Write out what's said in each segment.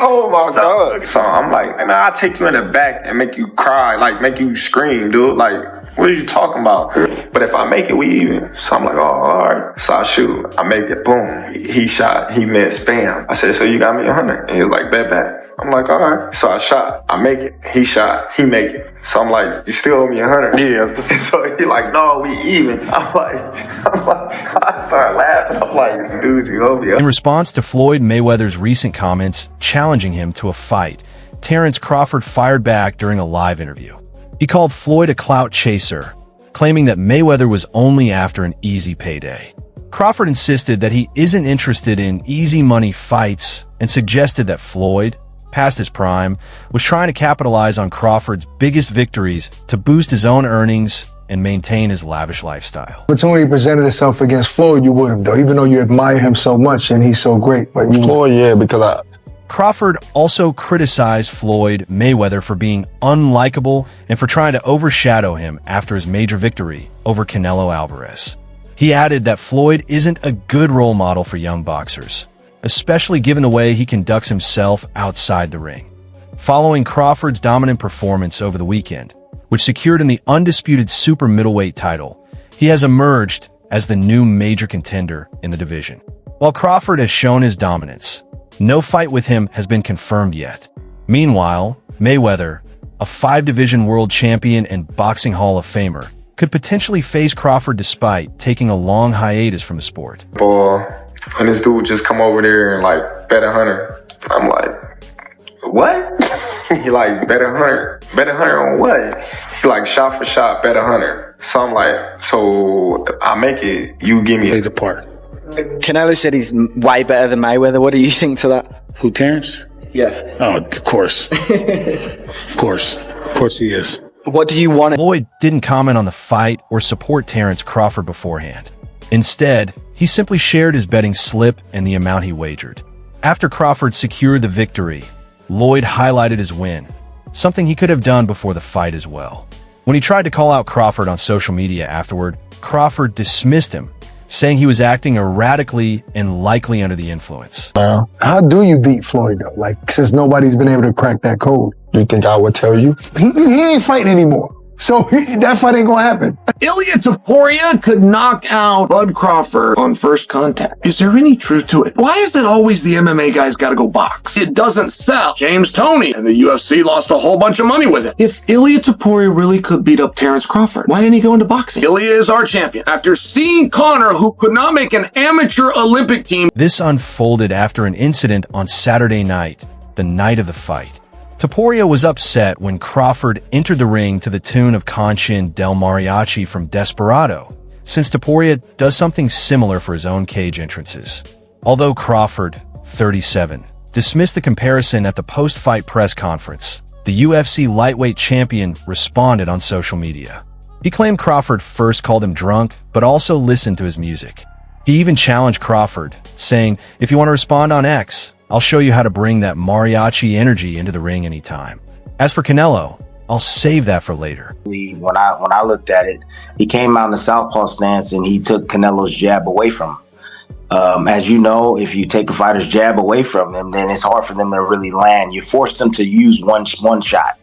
Oh my God. So I'm like, man, I'll take you in the back and make you cry, like make you scream, dude. Like, what are you talking about? But if I make it, we even. So I'm like, oh, all right. So I shoot. I make it. Boom. He shot. He missed. Bam. I said, so you got me 100. And he was like, bet. I'm like, all right. So I shot. I make it. He shot. He make it. So I'm like, you still owe me 100? Yeah. So he like, no, we even. I'm like, I start laughing. I'm like, dude, you owe me. In response to Floyd Mayweather's recent comments challenging him to a fight, Terence Crawford fired back during a live interview. He called Floyd a clout chaser, claiming that Mayweather was only after an easy payday. Crawford insisted that he isn't interested in easy money fights and suggested that Floyd, past his prime, was trying to capitalize on Crawford's biggest victories to boost his own earnings and maintain his lavish lifestyle. Opportunity presented itself against Floyd, you would have, though, even though you admire him so much and he's so great. But Floyd, yeah, because Crawford also criticized Floyd Mayweather for being unlikable and for trying to overshadow him after his major victory over Canelo Alvarez. He added that Floyd isn't a good role model for young boxers, especially given the way he conducts himself outside the ring. Following Crawford's dominant performance over the weekend, which secured him the undisputed super middleweight title, he has emerged as the new major contender in the division. While Crawford has shown his dominance, no fight with him has been confirmed yet. Meanwhile, Mayweather, a 5-division world champion and boxing Hall of Famer, could potentially face Crawford despite taking a long hiatus from the sport. Boy, and this dude just come over there and like bet 100. I'm like, what? He like bet 100 on what? He like shot for shot bet 100. So I'm like, so I make it, you give me the part. Canelo said he's way better than Mayweather. What do you think to that? Who, Terence? Yeah. Oh, of course. Of course he is. What do you want? Floyd didn't comment on the fight or support Terence Crawford beforehand. Instead, he simply shared his betting slip and the amount he wagered. After Crawford secured the victory, Lloyd highlighted his win, something he could have done before the fight as well. When he tried to call out Crawford on social media afterward, Crawford dismissed him, saying he was acting erratically and likely under the influence. How do you beat Floyd, though? Like, since nobody's been able to crack that code. Do you think I would tell you? He ain't fighting anymore. So that fight ain't gonna happen. Ilia Topuria could knock out Bud Crawford on first contact. Is there any truth to it? Why is it always the MMA guys gotta go box? It doesn't sell. James Toney and the UFC lost a whole bunch of money with it. If Ilia Topuria really could beat up Terence Crawford, why didn't he go into boxing? Ilia is our champion. After seeing Conor, who could not make an amateur Olympic team. This unfolded after an incident on Saturday night, the night of the fight. Topuria was upset when Crawford entered the ring to the tune of Conchin del Mariachi from Desperado, since Topuria does something similar for his own cage entrances. Although Crawford, 37, dismissed the comparison at the post-fight press conference, the UFC lightweight champion responded on social media. He claimed Crawford first called him drunk, but also listened to his music. He even challenged Crawford, saying, "If you want to respond on X, I'll show you how to bring that mariachi energy into the ring anytime." As for Canelo, I'll save that for later. When I looked at it, he came out in the southpaw stance and he took Canelo's jab away from him. As you know, if you take a fighter's jab away from them, then it's hard for them to really land. You force them to use one shot,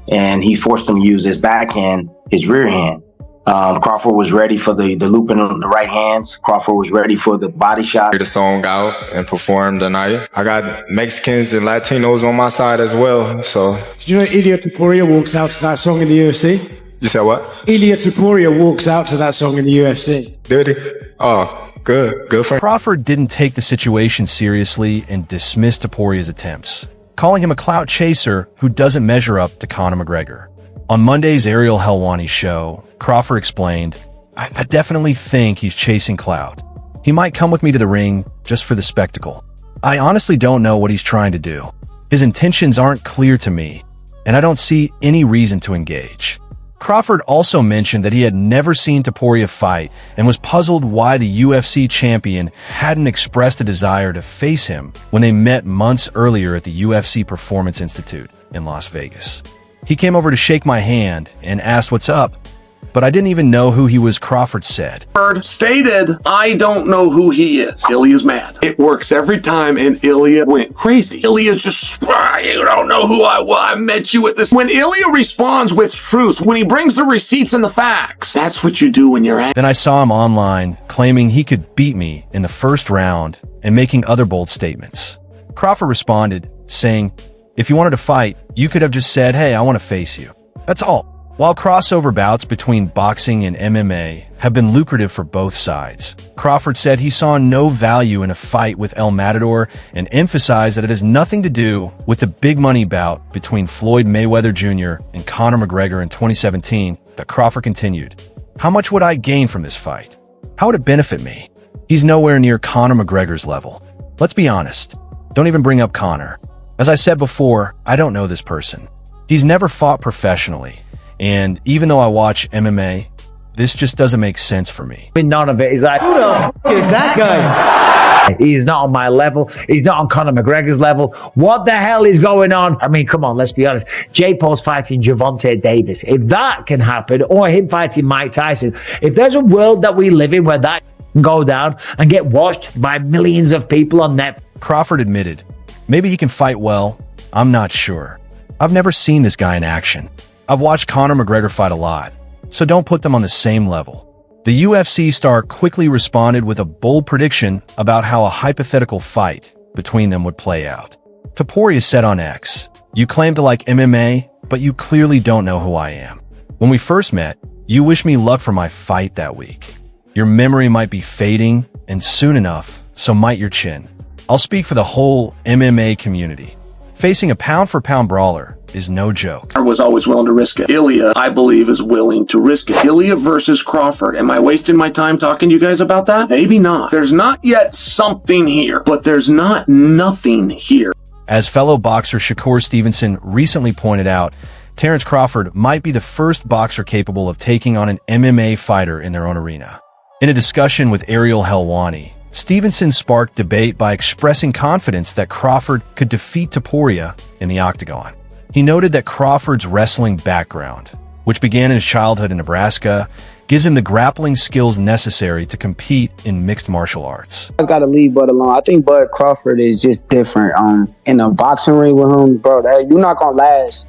and he forced them to use his backhand, his rear hand. Crawford was ready for the loop in the right hands. Crawford was ready for the body shot. The song out and performed tonight. I got Mexicans and Latinos on my side as well, so. Did you know Ilia Topuria walks out to that song in the UFC? You said what? Ilia Topuria walks out to that song in the UFC. Did he? Oh, good for him. Crawford didn't take the situation seriously and dismissed Topuria's attempts, calling him a clout chaser who doesn't measure up to Conor McGregor. On Monday's Ariel Helwani show, Crawford explained, I definitely think he's chasing clout. He might come with me to the ring just for the spectacle. I honestly don't know what he's trying to do. His intentions aren't clear to me, and I don't see any reason to engage." Crawford also mentioned that he had never seen Topuria fight and was puzzled why the UFC champion hadn't expressed a desire to face him when they met months earlier at the UFC Performance Institute in Las Vegas. "He came over to shake my hand and asked what's up. but I didn't even know who he was, Crawford said. Stated, I don't know who he is. Ilya's mad. It works every time, and Ilya went crazy. Ilya's just, you don't know who I met you at this. When Ilya responds with truth, when he brings the receipts and the facts, that's what you do when you're angry. Then I saw him online claiming he could beat me in the first round and making other bold statements. Crawford responded, saying, if you wanted to fight, you could have just said, hey, I want to face you. That's all. While crossover bouts between boxing and MMA have been lucrative for both sides, Crawford said he saw no value in a fight with El Matador and emphasized that it has nothing to do with the big money bout between Floyd Mayweather Jr. and Conor McGregor in 2017 that Crawford continued. How much would I gain from this fight? How would it benefit me? He's nowhere near Conor McGregor's level. Let's be honest. Don't even bring up Conor. As I said before, I don't know this person. He's never fought professionally. And even though I watch MMA, this just doesn't make sense for me. None of it. He's like, who the f*** is that guy? He's not on my level. He's not on Conor McGregor's level. What the hell is going on? I mean, come on, let's be honest. Jake Paul's fighting Gervonta Davis. If that can happen, or him fighting Mike Tyson, if there's a world that we live in where that can go down and get watched by millions of people on Netflix. Crawford admitted, maybe he can fight well. I'm not sure. I've never seen this guy in action. I've watched Conor McGregor fight a lot, so don't put them on the same level. The UFC star quickly responded with a bold prediction about how a hypothetical fight between them would play out. Topuria said on X, you claim to like MMA, but you clearly don't know who I am. When we first met, you wished me luck for my fight that week. Your memory might be fading, and soon enough, so might your chin. I'll speak for the whole MMA community. Facing a pound-for-pound brawler is no joke. I was always willing to risk it. Ilya, I believe, is willing to risk it. Ilya versus Crawford. Am I wasting my time talking to you guys about that? Maybe not. There's not yet something here, but there's not nothing here. As fellow boxer Shakur Stevenson recently pointed out, Terence Crawford might be the first boxer capable of taking on an MMA fighter in their own arena. In a discussion with Ariel Helwani, Stevenson sparked debate by expressing confidence that Crawford could defeat Topuria in the octagon. He noted that Crawford's wrestling background, which began in his childhood in Nebraska, gives him the grappling skills necessary to compete in mixed martial arts. I gotta leave Bud alone. I think Bud Crawford is just different. In a boxing ring with him, bro, you're not gonna last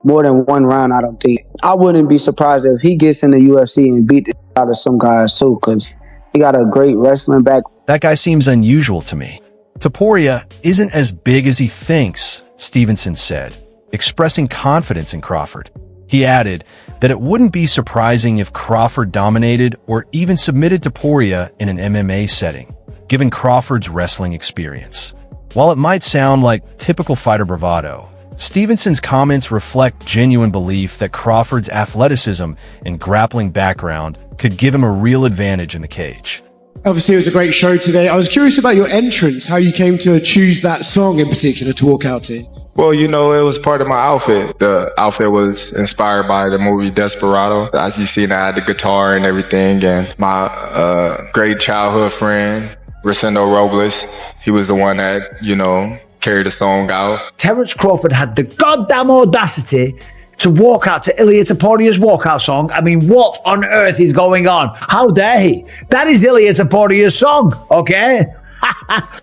more than one round, I don't think. I wouldn't be surprised if he gets in the UFC and beat the out of some guys too, because he got a great wrestling back. That guy seems unusual to me. Topuria isn't as big as he thinks, Stevenson said, expressing confidence in Crawford. He added that it wouldn't be surprising if Crawford dominated or even submitted Topuria in an MMA setting, given Crawford's wrestling experience. While it might sound like typical fighter bravado, Stevenson's comments reflect genuine belief that Crawford's athleticism and grappling background could give him a real advantage in the cage. Obviously, it was a great show today. I was curious about your entrance, how you came to choose that song in particular to walk out to. Well, you know, it was part of my outfit. The outfit was inspired by the movie Desperado. As you see, I had the guitar and everything, and my great childhood friend, Rosendo Robles, he was the one that, you know, carried the song out. Terence Crawford had the goddamn audacity to walk out to Ilya Topuria's walkout song. I mean, what on earth is going on? How dare he? That is Ilya Topuria's song, okay?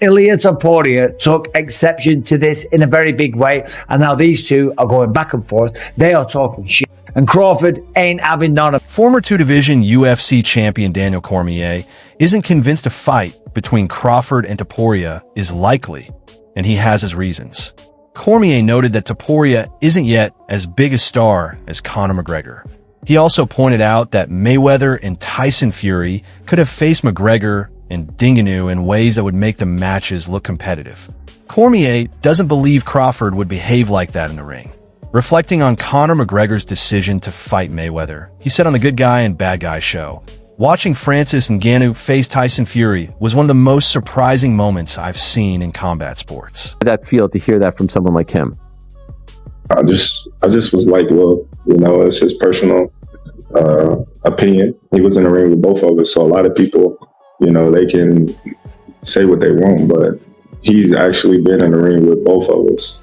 Ilya Topuria took exception to this in a very big way, and now these two are going back and forth. They are talking shit, and Crawford ain't having none of it. Former two-division UFC champion Daniel Cormier isn't convinced a fight between Crawford and Topuria is likely, and he has his reasons. Cormier noted that Topuria isn't yet as big a star as Conor McGregor. He also pointed out that Mayweather and Tyson Fury could have faced McGregor and Ngannou in ways that would make the matches look competitive. Cormier doesn't believe Crawford would behave like that in the ring. Reflecting on Conor McGregor's decision to fight Mayweather, he said on the Good Guy and Bad Guy show, "Watching Francis Ngannou face Tyson Fury was one of the most surprising moments I've seen in combat sports." How did that feel to hear that from someone like him? I just was like, well, you know, it's his personal opinion. He was in the ring with both of us, so a lot of people, you know, they can say what they want, but he's actually been in the ring with both of us.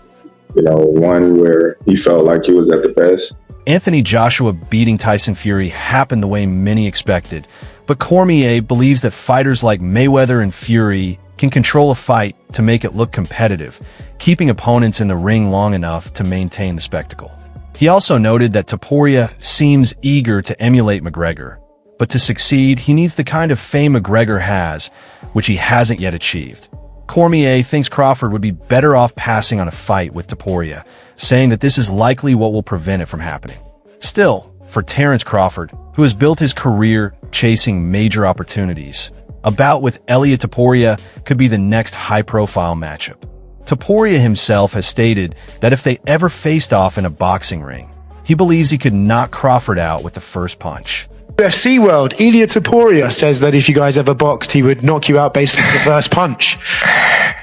You know, one where he felt like he was at the best, Anthony Joshua beating Tyson Fury happened the way many expected, but Cormier believes that fighters like Mayweather and Fury can control a fight to make it look competitive, keeping opponents in the ring long enough to maintain the spectacle. He also noted that Topuria seems eager to emulate McGregor, but to succeed, he needs the kind of fame McGregor has, which he hasn't yet achieved. Cormier thinks Crawford would be better off passing on a fight with Topuria, saying that this is likely what will prevent it from happening. Still, for Terence Crawford, who has built his career chasing major opportunities, a bout with Ilia Topuria could be the next high-profile matchup. Topuria himself has stated that if they ever faced off in a boxing ring, he believes he could knock Crawford out with the first punch. UFC world, Ilia Topuria says that if you guys ever boxed, he would knock you out based on the first punch.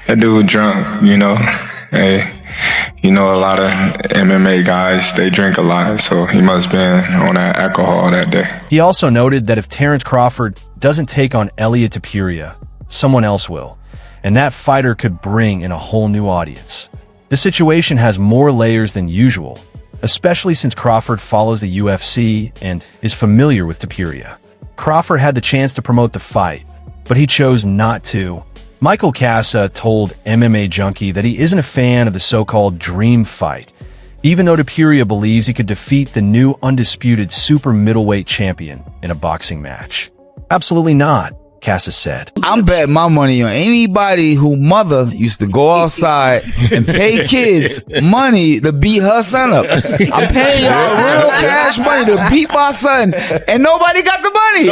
That dude drunk, you know. Hey, you know, a lot of MMA guys, they drink a lot, so he must have been on that alcohol that day. He also noted that if Terence Crawford doesn't take on Ilia Topuria, someone else will, and that fighter could bring in a whole new audience. The situation has more layers than usual, especially since Crawford follows the UFC and is familiar with Topuria. Crawford had the chance to promote the fight, but he chose not to. Michael Casa told MMA Junkie that he isn't a fan of the so-called dream fight, even though Topuria believes he could defeat the new undisputed super middleweight champion in a boxing match. Absolutely not, Casa said. I'm betting my money on anybody who mother used to go outside and pay kids money to beat her son up. I'm paying y'all real cash money to beat my son, and nobody got the money.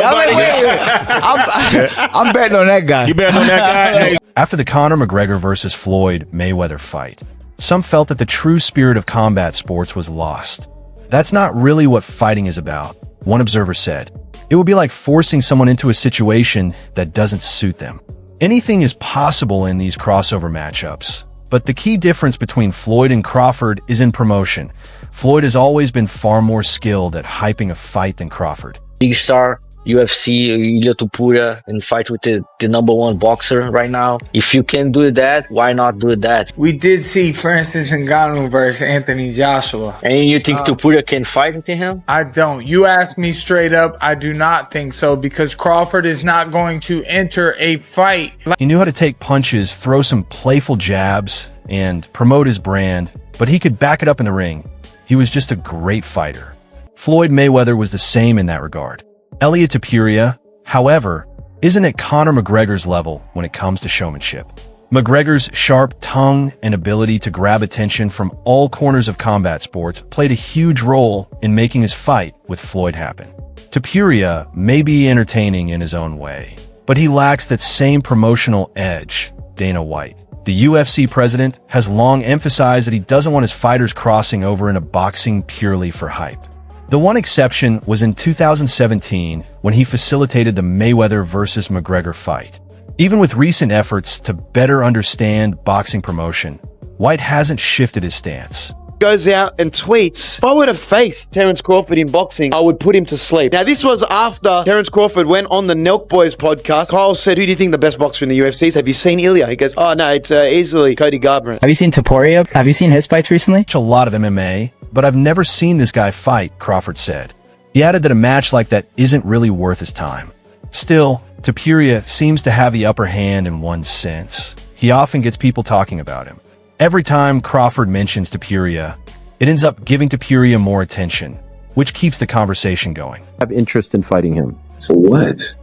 I'm betting on that guy. You betting on that guy? After the Conor McGregor versus Floyd Mayweather fight, some felt that the true spirit of combat sports was lost. That's not really what fighting is about, one observer said. It would be like forcing someone into a situation that doesn't suit them. Anything is possible in these crossover matchups, but the key difference between Floyd and Crawford is in promotion. Floyd has always been far more skilled at hyping a fight than Crawford. Big star, UFC, Ilia Topuria, and fight with the number one boxer right now. If you can do that, why not do that? We did see Francis Ngannou versus Anthony Joshua. And you think Topuria can fight with him? I don't. You asked me straight up, I do not think so, because Crawford is not going to enter a fight. He knew how to take punches, throw some playful jabs, and promote his brand, but he could back it up in the ring. He was just a great fighter. Floyd Mayweather was the same in that regard. Ilia Topuria, however, isn't at Conor McGregor's level when it comes to showmanship. McGregor's sharp tongue and ability to grab attention from all corners of combat sports played a huge role in making his fight with Floyd happen. Topuria may be entertaining in his own way, but he lacks that same promotional edge. Dana White, the UFC president, has long emphasized that he doesn't want his fighters crossing over into boxing purely for hype. The one exception was in 2017 when he facilitated the Mayweather versus McGregor fight. Even with recent efforts to better understand boxing promotion, White hasn't shifted his stance. Goes out and tweets, if I were to face Terence Crawford in boxing, I would put him to sleep. Now, this was after Terence Crawford went on the Nelk Boys podcast. Kyle said, who do you think the best boxer in the UFC is? Have you seen Ilia? He goes, oh, no, it's easily Cody Garbrandt. Have you seen Topuria? Have you seen his fights recently? A lot of MMA, but I've never seen this guy fight, Crawford said. He added that a match like that isn't really worth his time. Still, Topuria seems to have the upper hand in one sense. He often gets people talking about him. Every time Crawford mentions Topuria, it ends up giving Topuria more attention, which keeps the conversation going. I have interest in fighting him. So what?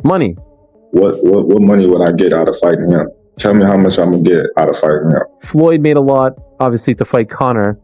Money. What money would I get out of fighting him? Tell me how much I'm gonna get out of fighting him. Floyd made a lot, obviously, to fight Conor.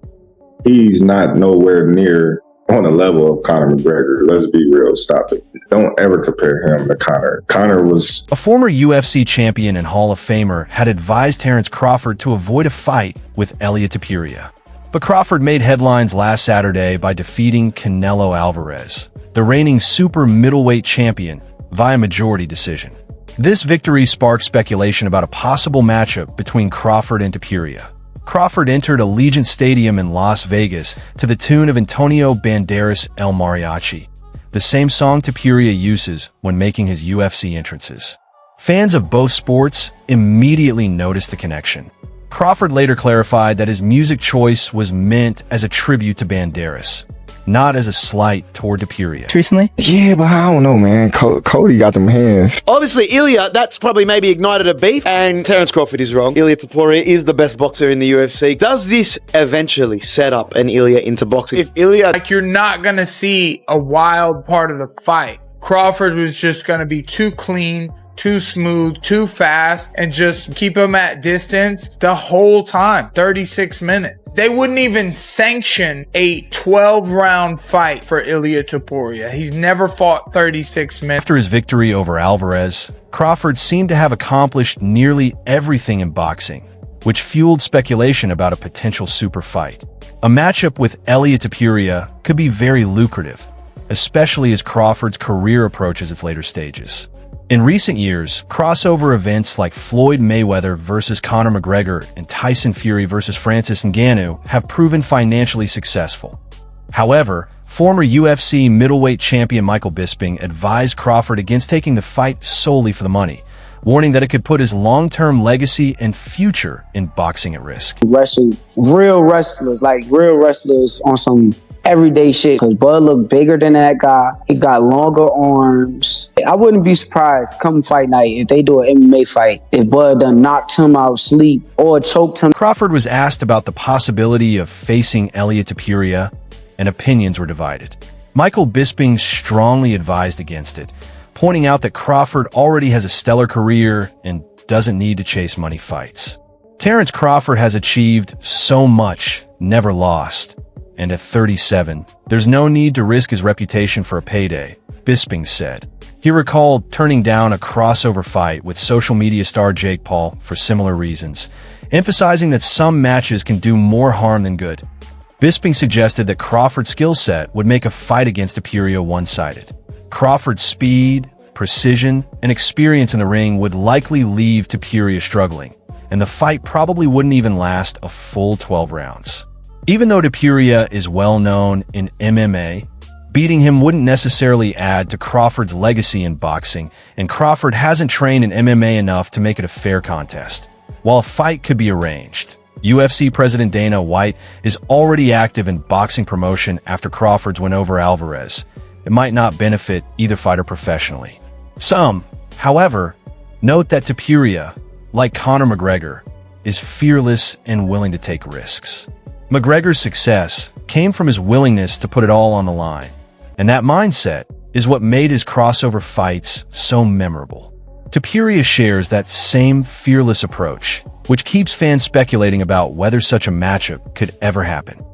He's not nowhere near on the level of Conor McGregor. Let's be real. Stop it. Don't ever compare him to Conor. Conor was... A former UFC champion and Hall of Famer had advised Terence Crawford to avoid a fight with Ilia Topuria. But Crawford made headlines last Saturday by defeating Canelo Alvarez, the reigning super middleweight champion, via majority decision. This victory sparked speculation about a possible matchup between Crawford and Topuria. Crawford entered Allegiant Stadium in Las Vegas to the tune of Antonio Banderas' El Mariachi, the same song Topuria uses when making his UFC entrances. Fans of both sports immediately noticed the connection. Crawford later clarified that his music choice was meant as a tribute to Banderas, not as a slight toward Topuria. Recently? Yeah, but I don't know, man. Cody got them hands. Obviously, Ilya, that's probably maybe ignited a beef, and Terence Crawford is wrong. Ilya Topuria is the best boxer in the UFC. Does this eventually set up an Ilya into boxing? If Ilya... Like, you're not going to see a wild part of the fight. Crawford was just going to be too clean, too smooth, too fast, and just keep him at distance the whole time, 36 minutes. They wouldn't even sanction a 12-round fight for Ilya Topuria. He's never fought 36 minutes. After his victory over Alvarez, Crawford seemed to have accomplished nearly everything in boxing, which fueled speculation about a potential super fight. A matchup with Ilya Topuria could be very lucrative, especially as Crawford's career approaches its later stages. In recent years, crossover events like Floyd Mayweather versus Conor McGregor and Tyson Fury versus Francis Ngannou have proven financially successful. However, former UFC middleweight champion Michael Bisping advised Crawford against taking the fight solely for the money, warning that it could put his long-term legacy and future in boxing at risk. Wrestle real wrestlers on some everyday shit, because Bud looked bigger than that guy. He got longer arms. I wouldn't be surprised come fight night if they do an MMA fight, if Bud done knocked him out sleep or choked him. Crawford was asked about the possibility of facing Ilya Topuria, and opinions were divided. Michael Bisping strongly advised against it, pointing out that Crawford already has a stellar career and doesn't need to chase money fights. Terence Crawford has achieved so much, never lost. And at 37, there's no need to risk his reputation for a payday, Bisping said. He recalled turning down a crossover fight with social media star Jake Paul for similar reasons, emphasizing that some matches can do more harm than good. Bisping suggested that Crawford's skill set would make a fight against Topuria one-sided. Crawford's speed, precision, and experience in the ring would likely leave Topuria struggling, and the fight probably wouldn't even last a full 12 rounds. Even though Topuria is well known in MMA, beating him wouldn't necessarily add to Crawford's legacy in boxing, and Crawford hasn't trained in MMA enough to make it a fair contest. While a fight could be arranged, UFC President Dana White is already active in boxing promotion after Crawford's win over Alvarez. It might not benefit either fighter professionally. Some, however, note that Topuria, like Conor McGregor, is fearless and willing to take risks. McGregor's success came from his willingness to put it all on the line, and that mindset is what made his crossover fights so memorable. Topuria shares that same fearless approach, which keeps fans speculating about whether such a matchup could ever happen.